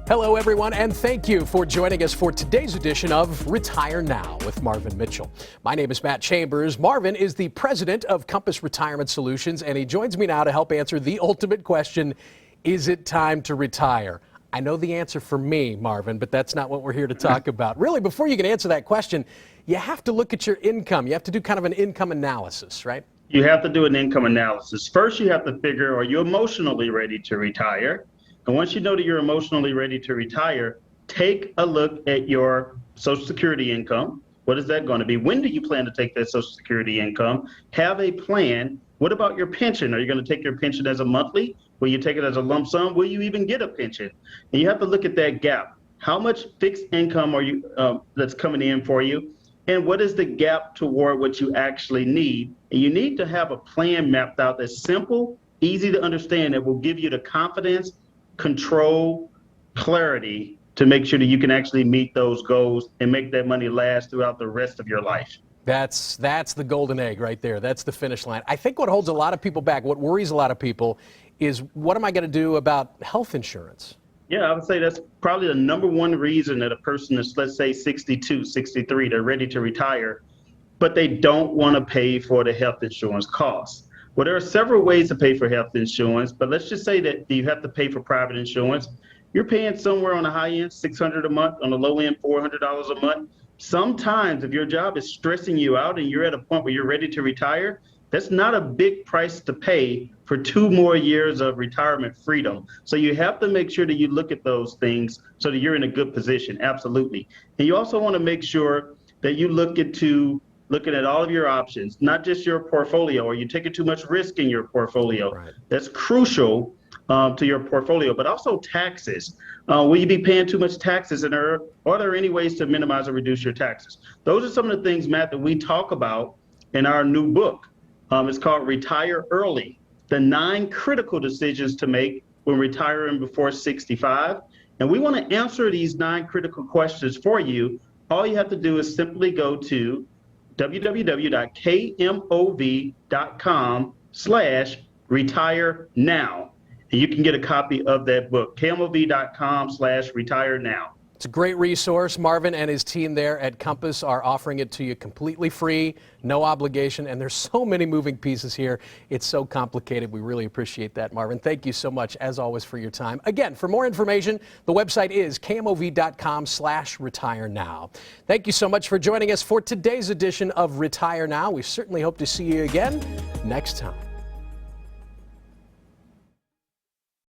Hello, everyone, and thank you for joining us for today's edition of Retire Now with Marvin Mitchell. My name is Matt Chambers. Marvin is the president of Compass Retirement Solutions, and he joins me now to help answer the ultimate question, is it time to retire? I know the answer for me, Marvin, but that's not what we're here to talk about. Really, before you can answer that question, you have to look at your income. You have to do kind of an income analysis, right? You have to do an income analysis. First, you have to figure, are you emotionally ready to retire? And once you know that you're emotionally ready to retire, take a look at your Social Security income. What is that going to be? When do you plan to take that Social Security income? Have a plan. What about your pension? Are you going to take your pension as a monthly? Will you take it as a lump sum? Will you even get a pension? And you have to look at that gap. How much fixed income are you that's coming in for you? And what is the gap toward what you actually need? And you need to have a plan mapped out that's simple, easy to understand, that will give you the confidence, control, clarity to make sure that you can actually meet those goals and make that money last throughout the rest of your life. That's the golden egg right there. That's the finish line. I think what holds a lot of people back, what worries a lot of people, is what am I going to do about health insurance? Yeah, I would say that's probably the number one reason that a person is, let's say, 62, 63, they're ready to retire, but they don't want to pay for the health insurance costs. Well, there are several ways to pay for health insurance, but let's just say that you have to pay for private insurance. You're paying somewhere on the high end, $600 a month, on the low end, $400 a month. Sometimes if your job is stressing you out and you're at a point where you're ready to retire, that's not a big price to pay for 2 more years of retirement freedom. So you have to make sure that you look at those things so that you're in a good position, absolutely. And you also want to make sure that you looking at all of your options, not just your portfolio. Are you taking too much risk in your portfolio? Right. That's crucial to your portfolio, but also taxes. Will you be paying too much taxes, and are there any ways to minimize or reduce your taxes? Those are some of the things, Matt, that we talk about in our new book. It's called Retire Early, the 9 critical decisions to make when retiring before 65. And we want to answer these 9 critical questions for you. All you have to do is simply go to www.kmov.com/retire now. And you can get a copy of that book, kmov.com/retire now. It's a great resource. Marvin and his team there at Compass are offering it to you completely free, no obligation, and there's so many moving pieces here. It's so complicated. We really appreciate that, Marvin. Thank you so much, as always, for your time. Again, for more information, the website is kmov.com/retire now. Thank you so much for joining us for today's edition of Retire Now. We certainly hope to see you again next time.